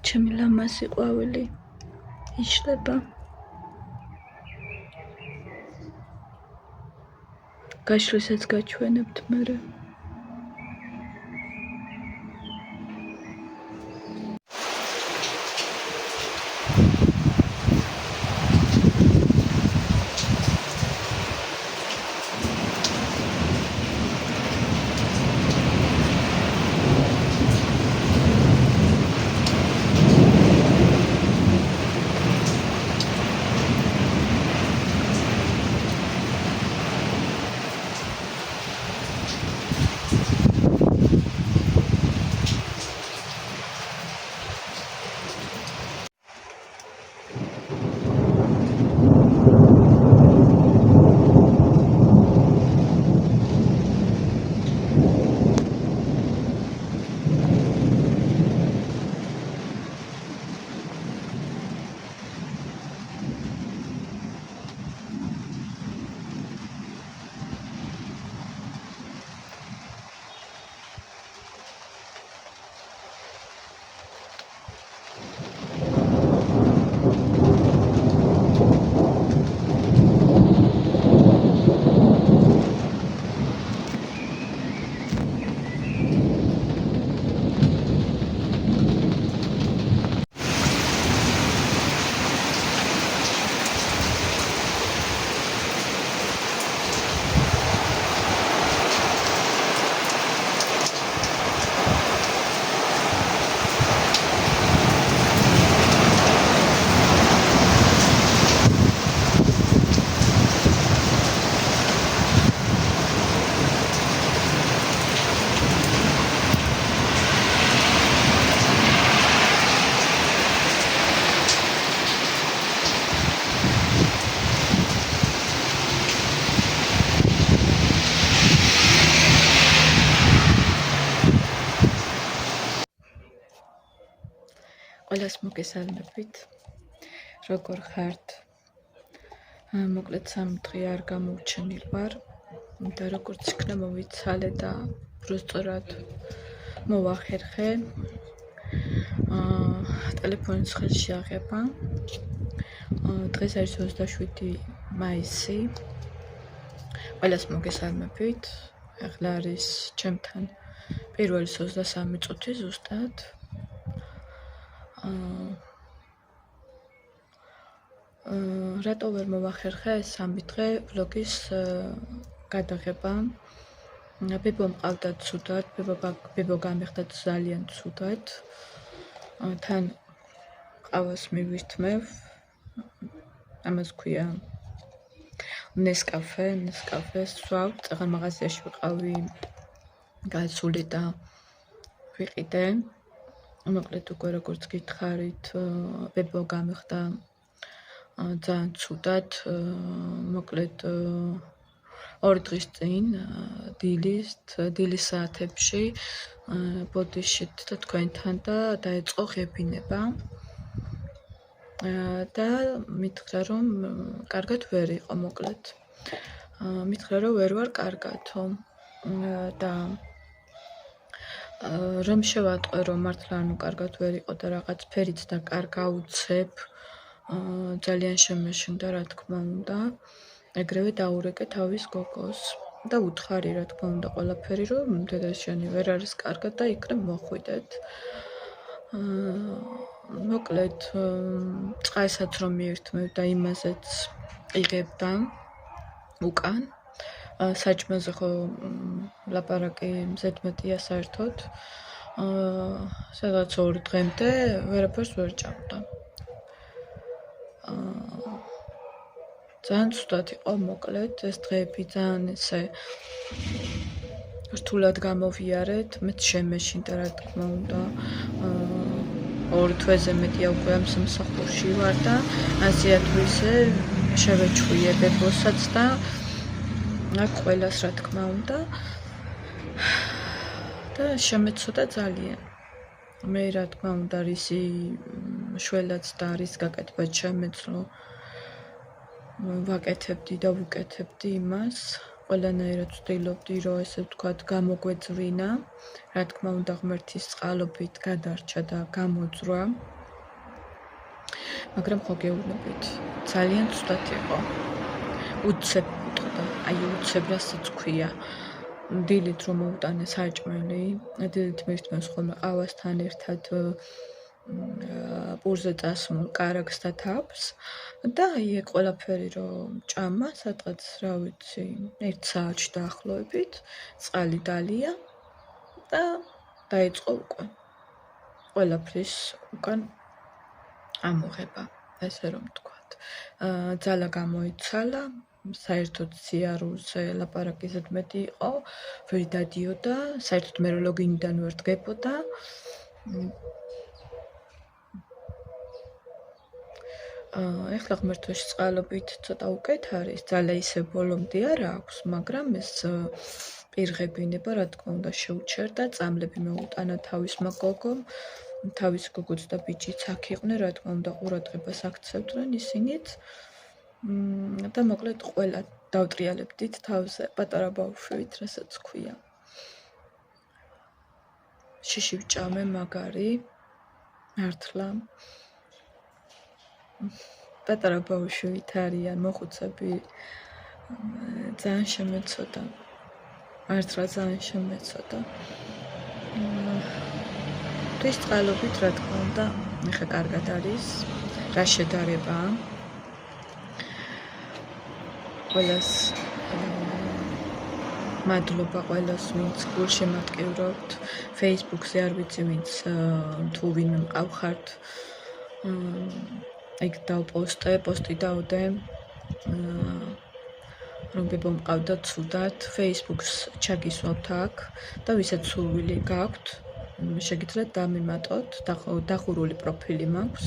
ჩემი ლამაზი ყვავილი იშლება. გაშლისას გაჩვენებთ მერე. ყველას მოგესალმებით, როგორ ხართ? მოკლედ 3 დღე არ გამოვჩენილ ვარ და როგორც იქნა მოვიცალე და ბრუსწორად მოვახერხე. ტელეფონის ხელში აღება. დღეს არის 27 მაისი. ყველას მოგესალმებით. ახლა არის ჩემთან პირველი 23 წუთი ზუსტად. რატო ვერ მოვახერხე 3 დღე ვლოგის გადაღება? ბებო მყავდა ცუდად, ბებო გამიხდა ძალიან ცუდად. თან ყავას მივირთმევ. ამას ქვია ნესკაფე სვავ, წაღარ მაღაზიაში ვიყავი გასული და ვიყიდე. მოკლედ უკვე როგორც გითხარით, ბებო გამიხდა ძალიან ცუდად. მოკლედ 2 დღის წინ დილის საათებში ბოდიშით და თქვენთან და დაეწყო ღებინება და მითხრა რომ კარგად ვერ იყო. მოკლედ მითხრა რომ ვერ ვარ კარგათო და რომ შევატყვე რომ მართლა ანუ კარგად ვერ იყო და რაღაც ფერიც და კარგ აუცებ. ძალიან შემეშინდა რა თქმა უნდა. ეგრევე დაურეკე თავის გოგოს და უთხარი რა თქმა უნდა ყველაფერი რომ დედაშენი ვერ არის კარგად და იქნებ მოხვიდეთ. მოკლედ წყაისაც რომ მიირთმევ და იმაზეც იღებდა უკან. საჭმელზე ხო ლაპარაკი ზედმეტია საერთოდ. სადღაც 2 დღემდე ვერაფერს ვერ ჭამდა. ძალიან ცუდად იყო მოკლედ ეს დღეები ძალიან ესე რთულად გამოვიარეთ. მეც შემეშინდა რა თქმა უნდა. 2 თვეზე მეტია უკვე ამ სამსახურში ვარ და ასეა თუ ისე შევეჩვიე ბებოსაც და აქ ყველას რა თქმა უნდა და შემეცოდა ძალიან. მე რა თქმა უნდა რისი შველაც და რის გაკეთებაც შემეძლო ვაკეთებდი და ვუკეთებდი იმას. ყველანაირად ვცდილობდი რომ ესე ვთქვათ გამოგვეძვინა. რა თქმა უნდა ღმერთის წყალობით გადარჩა და გამოძვრა. მაგრამ ხო გეუბნებით, ძალიან ცუდად იყო. უცებ უთხრა, უცებ რასაც ქვია. დილით რომ მოუტანე საჭმელი, დილით მირთმევს ხოლმე ყავასთან ერთად პურზე წასმულ კარაგს და თავს და ეგ ყველაფერი რომ ჭამა, სადღაც რა ვიცი, 1 საათში დაახლოებით, წყალი დალია და დაიწყო უკვე ყველაფრის უკან ამოღება, ესე რომ ვთქვათ. ძალა გამოიცალა, საერთოდ სიარულზე ლაპარაკი ზედმეტი იყო, ვერ დადიოდა, საერთოდ მე ლოგინიდან ვერ დგებოდა. ეხლა ღმერთოში წყალობით ცოტა უკეთ არის, ძალა ისე ბოლომდე არ აქვს, მაგრამ ეს პირღებინება, რა თქმა უნდა, შეუჩერდა, წამლები მოუტანა თავისმა გოგომ, თავისი გოგოც და ბიჭიც აქ იყვნენ, რა თქმა უნდა, ყურადღებას აქცევდნენ ისინიც. და მოკლედ ყველა დავტრიალებდით თავზე პატარა ბავშვით, რასაც ქვია. შიში ვჭამე მაგარი, მართლა. პატარა ბავშვით არიან მოხუცები, ძალიან შემეცოდა. მართლა ძალიან შემეცოდა. თვის წყალობით, რა თქმა უნდა, ეხა კარგად არის, რა შედარებაა. ყველას მადლობა ყველას, ვინც გულშემატკივრობთ. Facebook-ზე არ ვიცი, ვინც თუ ვინ მყავხართ. ეგ დავპოსტე, პოსტი დავდე. რომ ბებო მყავდა ცუდად, Facebook-ს ჩაგისვავთ აქ და ვისაც სურვილი გაქვთ, შეგიძლიათ დამიმატოთ, დახურული პროფილი მაქვს,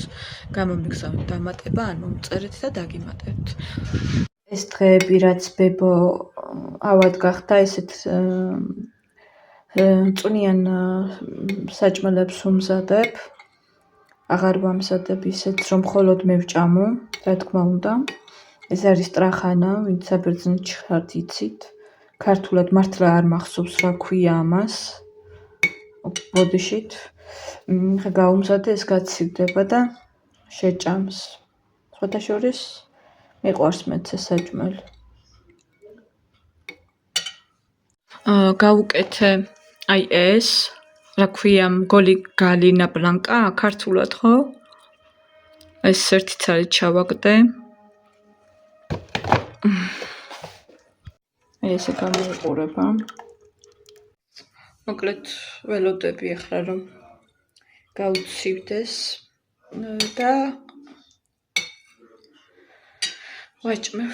გამომიგზავნოთ დამატება, ან მომწერეთ და დაგიმატებთ. ეს დღეები, რაც ბებო ავად გახდა, ესეთ წვნიან საჭმელებს უმზადებ, აღარ ვამზადებ ისეთ, რომ მხოლოდ მე ვჭამო, რა თქმა უნდა. ეს არის ტრახანა, ვინც საბერძნეთში ხართ იცით. ქართულად მართლა არ მახსოვს რა ქვია ამას. ბოდიშით. ხა გაუმზადე, ეს გაცივდება და შეჭამს. სხვათა შორის მიყვარს მეც ეს საჭმელი. გავუკეთე აი ეს, რა ქვია, მგოლი გალინა ბლანკა, ქართულად ხო? ეს ერთი ცალი ჩავაგდე. ესე გამოიყურება. მოკლედ ველოდები ახლა რომ გაუცივდეს და ვაჭმევ.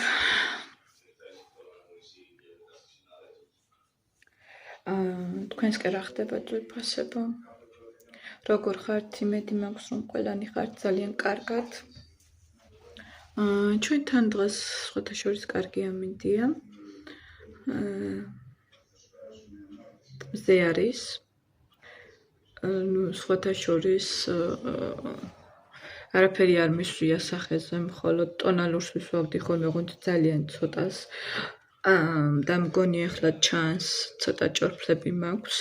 თქვენს კი რა ხდება ძვირფასებო? როგორ ხართ? იმედი მაქვს, რომ ყველანი ხართ ძალიან კარგად. ჩვენთან დღეს სხვათა შორის კარგი ამინდია. მზე არის. სხვათა შორის არაფერი არ მისვრია სახეზე, მხოლოდ ტონალურს ვისვავდი ხოლმე, ოღონდ ძალიან ცოტას. და მგონი ახლა ჩანს, ცოტა ჭორფლები მაქვს.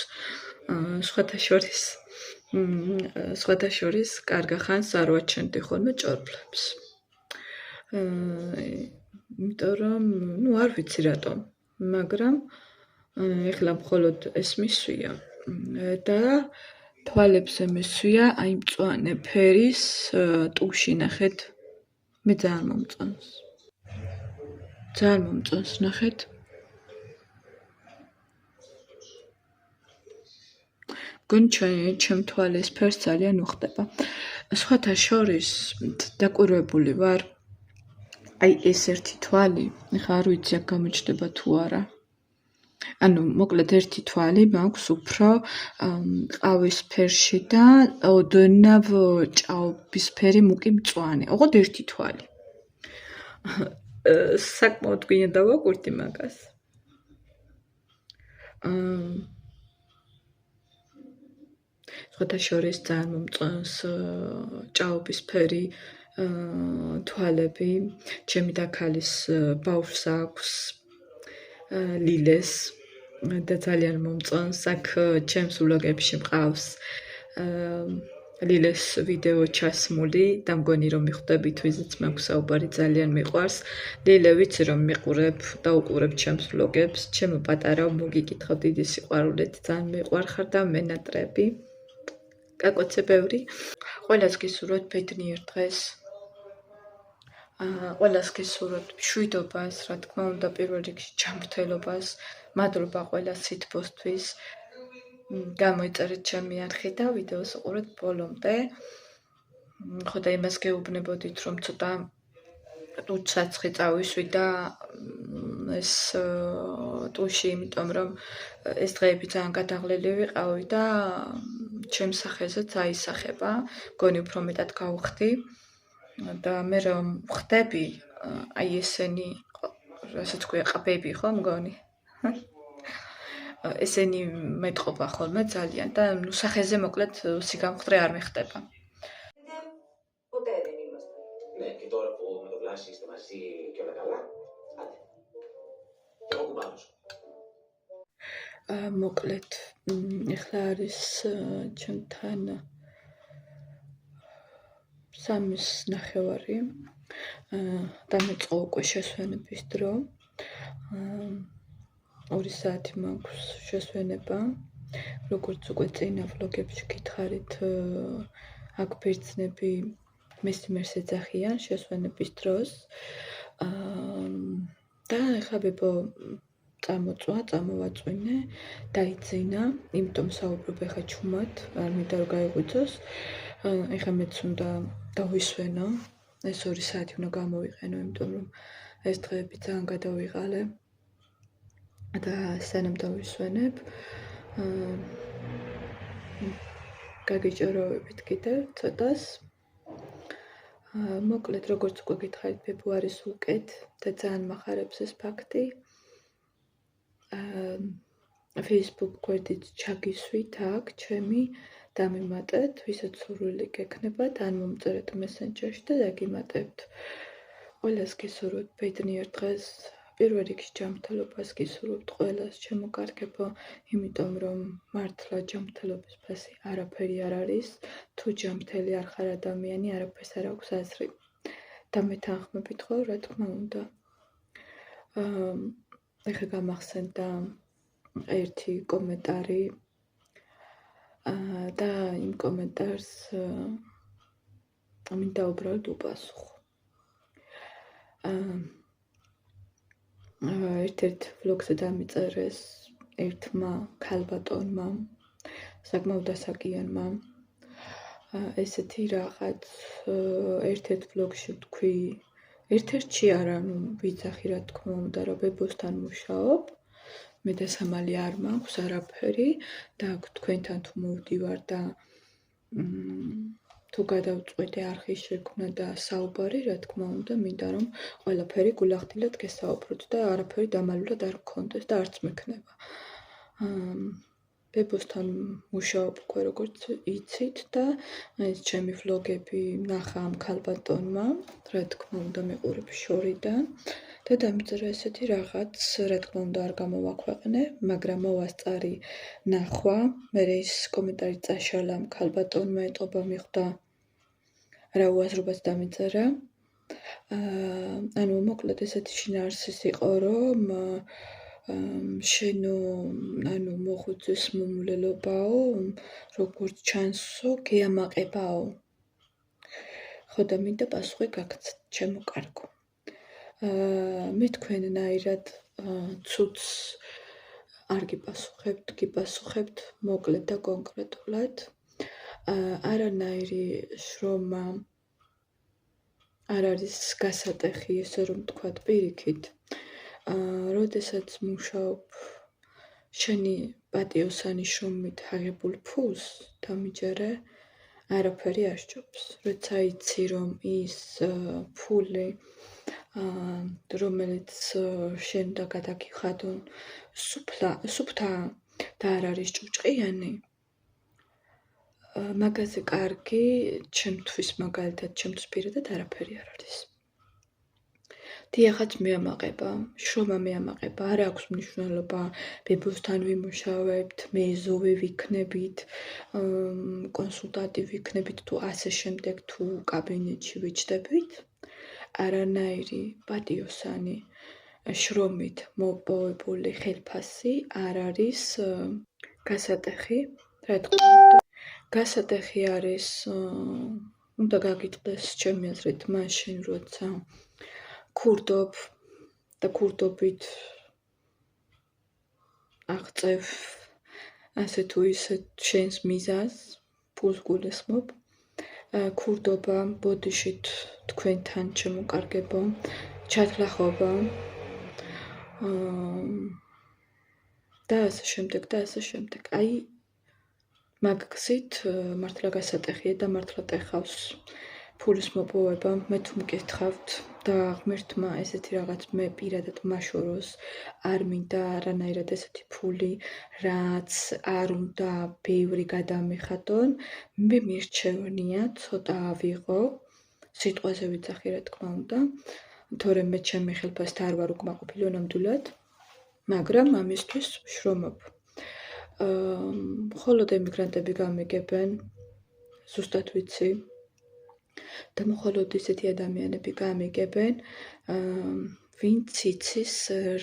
სხვათა შორის კარგა ხანს არ ვაჩენდი ხოლმე ჭორფლებს. იმიტომ რომ, არ ვიცი რატომ, მაგრამ ეხლა მხოლოდ ეს მისვია და თვალებზე მისვია აი მწვანე ფერის ტუში, ნახეთ, მე ძალიან მომწონს. ძალიან მომწონს, ნახეთ. მგონი ჩემ თვალის ფერს ძალიან უხდება. სხვათა შორის დაკვირვებული ვარ. აი ეს ერთი თვალი, ეხლა არ ვიცი აქ გამოჩნდება თუ არა. ანუ მოკლედ ერთი თვალი მაქვს უფრო ყავისფერში და ოდნავ ჭაობისფერი მუკი მწვანე. ოღონდ ერთი თვალი. საკმაოდ გვიან დავაკვირდი მაგას. სხვათა შორის ძალიან მომწონს ჭაობისფერი თვალები. ჩემი დაქალის ბავშვს აქვს ლილეს და ძალიან მომწონს. აქ ჩემს ვლოგებში მყავს ლილეს ვიდეო ჩასმული და მგონი რომ მიხვდებით ვიზიც მაქვს საუბარი ძალიან მიყვარს. ლილე ვიცი რომ მიყურებ და უყურებ ჩემს ვლოგებს, ჩემო პატარა მოგიკითხავ დიდი სიყვარულით, ძალიან მიყვარხარ და მენატრები. კაკოცე ბევრი. ყველას გისურვებთ ბედნიერ დღეს. ყველას გისურვებთ მშვიდობას, რა თქმა უნდა, პირველ რიგში ჯანმრთელობას. მადლობა ყველა სითბოსთვის. გამოიწერეთ ჩემი არხი და ვიდეოს უყურეთ ბოლომდე. ხო და იმას გეუბნებოდით, რომ ცოტა ტუჩ-საცხი წავისვი და ეს ტუში, იმიტომ რომ ეს დღეები ძალიან გადაღლილი ვიყავი და ჩემს სახეზეც აისახება, მგონი უფრო მეტად გავხდი და მე რომ ხდები, აი ესენი, რასაც ქვია, ყბები ხო მგონი? ესენი მეტყობა ხოლმე ძალიან და ნუ სახეზე მოკლედ სიგამხდრე არ მეხდება. Ναι, και τώρα που με το Βλάση είστε μαζί και όλα καλά, άντε. Και εγώ κουμπάρος. მოკლედ, ეხლა არის ჩემთან 3:30 დამეწყო უკვე შესვენების დრო. 2 საათი მაქვს შესვენება. როგორც უკვე წინა ვლოგებში გითხარით, აქ ბერძნები მესიმერს ეძახიან შესვენების დროს. და ეხლა ბებო წამოვაწვინე, დაიძინა, იმიტომ საუბრობ ეხლა ჩუმად, არ მინდა რომ გაიღვიძოს. ეხლა მეც უნდა დავისვენო, ეს 2 საათი უნდა გამოვიყენო, იმიტომ რომ ეს დღეები ძალიან გადავიღალე. და სანამ დავისვენებ, გაგიჭიროებით კიდევ ცოტას. მოკლედ, როგორც უკვე გითხარით, ბებო არის უკეთ და ძალიან მახარებს ეს ფაქტი. Facebook გვერდით ჩაგისვით აქ ჩემი, დამიმატეთ, ვისაც სურვილი გექნებათ, ან მომწერეთ მესენჯერში და დაგიმატებთ. ყველას გისურვებთ ბედნიერ დღეს. პირველ რიგში ჯანმრთელობას გისურვებთ ყველას, ჩემო კარგებო, იმიტომ რომ მართლა ჯანმრთელობის ფასი არაფერი არ არის. თუ ჯანმრთელი არ ხარ ადამიანი, არაფერს არ აქვს აზრი. და მეთანხმებით ხო, რა თქმა უნდა. ეხლა გამახსენდა ერთი კომენტარი და იმ კომენტარს მინდა უბრალოდ უპასუხო. ერთ-ერთ ვლოგზე დამიწერეს ერთმა ქალბატონმა, საკმაოდ დასაკიანმა, ესეთი რაღაც ერთ-ერთ ვლოგში ვთქვი, ერთ-ერთში არა, ნუ ვიძახი რა თქმა უნდა, რომ ბებოსთან მუშაობ, მე დასამალი არ მაქვს არაფერი და თქვენთან თუ მოვდივარ და თუ გადავწყვეტე არხის შექმნა და საუბარი, რა თქმა უნდა, მინდა რომ ყველაფერი გულახდილად გესაუბროთ და არაფერი დამალულად არ გქონდეს და არც მექნება. ბებოსთან მუშაობ უკვე როგორც იცით და ეს ჩემი ვლოგები ნახა ამ ქალბატონმა, რა თქმა უნდა, მიყურებ შორიდან და დამიწერა ესეთი რაღაც, რა თქმა უნდა, არ გამოვაქვეყნე, მაგრამ მოვასწარი ნახვა, მერე ის კომენტარი წაშალა ამ ქალბატონმა, ეტყობა მიხვდა რა უაზრობას დამიწერა. ანუ მოკლედ ესეთი შინაარსის იყო, რომ შენო ანუ მოხუცის მომვლელობაო, როგორც ჩანსო, გეამაყებაო. ხო და მინდა პასუხი გაგცეთ, ჩემო კარგო. მე თქვენნაირად ცუც არ გიპასუხებთ მოკლედ და კონკრეტულად. არანაირი შრომა არ არის გასატეხი, ესე რომ თქვათ პირიქით. როდესაც მუშაობ შენი პატიოსანი შრომით აღებულ ფულს დამიჯერე, არაფერი არ სჯობს. როცა იცი რომ ის ფული, რომელიც შენ უნდა გადაგიხადონ, სუფთა და არ არის ჭუჭყიანი, მაგაზე კარგი, ჩემთვის მაგალითად, ჩემთვის პირადად არაფერი არ არის. დიახაც მეამაყება, შრომა მეამაყება, არ აქვს მნიშვნელობა ბებოსთან ვიმუშავებთ, მე ზოვე ვიქნებით, კონსულტანტი ვიქნებით თუ ასე შემდეგ თუ კაბინეტში ვიჯდებით, არანაირი პატიოსანი შრომით მოპოვებული ხელფასი არ არის გასატეხი, რა თქმა უნდა. გასატეხი არის, უნდა გაგიწყდეს ჩემი აზრით მაშინ, როცა ქურდობ და ქურდობით აღწევ ასე თუ ისე შენს მიზანს, ფულს გულისხმობ. ქურდობა, ბოდიშით თქვენთან შემოკარგება, ჩათლახობა და ასე შემდეგ და ასე შემდეგ. აი მაგ გზით მართლა გასატეხია და მართლა ტეხავს ფულის მოპოვება. მე თუ მკითხავთ და ღმერთმა ესეთი რაღაც მე პირადად მაშოროს, არ მინდა არანაირად ესეთი ფული, რაც არ უნდა ბევრი გადამეხადონ, მე მირჩევნია ცოტა ავიღო, სიტყვაზე ვიძახი რა თქმა უნდა, თორემ მე ჩემი ხელფასით არ ვარ უკმაყოფილი ნამდვილად, მაგრამ ამისთვის ვშრომობ. მხოლოდ ემიგრანტები გამიგებენ, ზუსტად ვიცი და მხოლოდ ისეთი ადამიანები გამიგებენ, ვინც იცის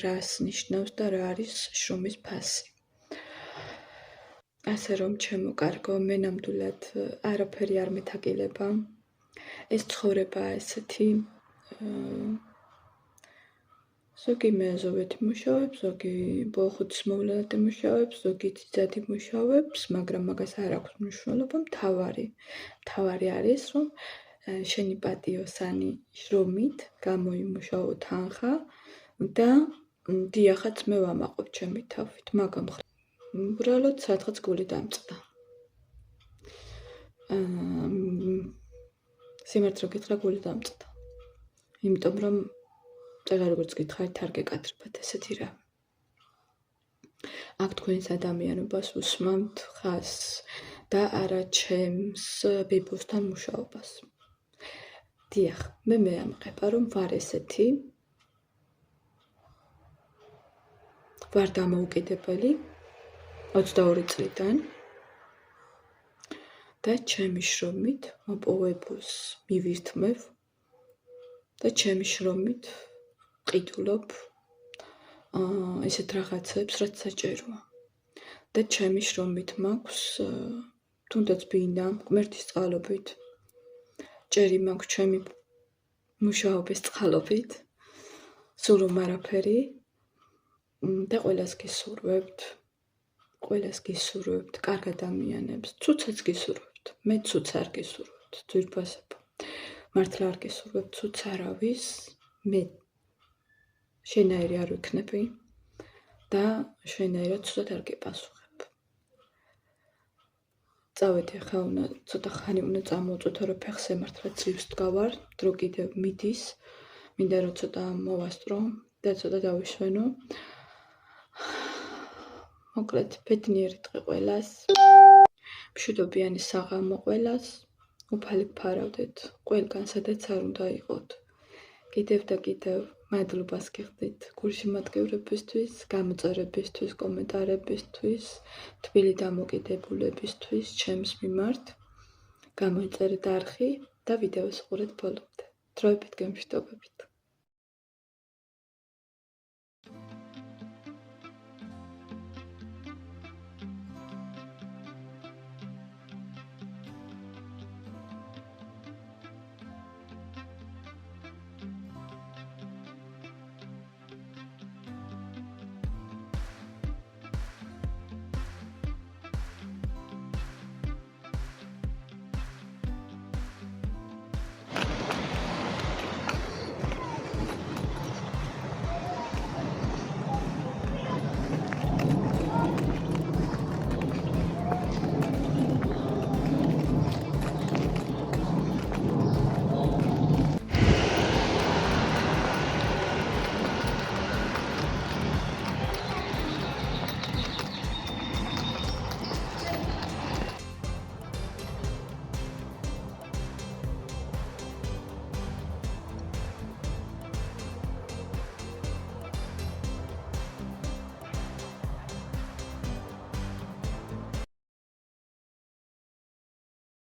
რას ნიშნავს და რა არის შრომის ფასი. ასე რომ ჩემო კარგო, მე ნამდვილად არაფერი არ მეთაკილება. ეს ცხოვრებაა ესეთი, ზოგი მეაზოვეთ იმუშავებს, ზოგი ბოლხუცის მოვლენად იმუშავებს, ზოგი ციცად იმუშავებს, მაგრამ მაგას არ აქვს მნიშვნელობა. მთავარი არის, რომ შენი პატიოსანი შრომით გამოიმუშაო თანხა და დიახაც მე ვამაყობ ჩემი თავით, მაგამ უბრალოდ სადღაც გული დამწყდა. სიმართლე გითხრა, გული დამწყდა. იმიტომ რომ წეღა როგორც გითხარით, არ გეკადრებათ ესეთი რა. აქ თქვენს ადამიანობას უსმამთ ხაზს და არა ჩემს ბებოსთან მუშაობას. დიახ, მე მეამყება, რომ ვარ ესეთი, ვარ დამოუკიდებელი 22 წლიდან და ჩემი შრომით მოპოვებულს მივირთმევ და ჩემი შრომით ყიდულობ ისეთ რაღაცებს, რაც საჭიროა. და ჩემი შრომით მაქვს, თუნდაც ბინა, ღმერთის წყალობით, ჭერი მაქვს ჩემი მუშაობის წყალობით, სურვ არაფერი და ყველას გისურვებთ, კარგ ადამიანებს, ცუცაც გისურვებთ, მე ცუც არ გისურვებთ, ძვირფასებო, მართლა არ გისურვებთ ცუც არავის, მე შენაირი არ ვიქნები და შენაირად ცუდად არ გეპასუხებ. წავედი ახლა ცოტა ხანი უნდა წამოვწუთო, რომ ფეხზე მართლა ძლივს დგავარ, დრო კიდევ მიდის, მინდა რომ ცოტა მოვასწრო და ცოტა დავიშვენო. მოკლედ, ბედნიერი დღე ყველას, მშვიდობიანი საღამო ყველას, უფალი გფარავდეთ ყველგან, სადაც არ უნდა იყოთ. კიდევ და კიდევ მადლობას გიხდით გულშემატკივრებისთვის, გამოწერებისთვის, კომენტარებისთვის, თბილი დამოკიდებულებისთვის ჩემს მიმართ. გამოიწერეთ არხი და ვიდეოს უყურეთ ბოლომდე. დროებით გემშვიდობებით.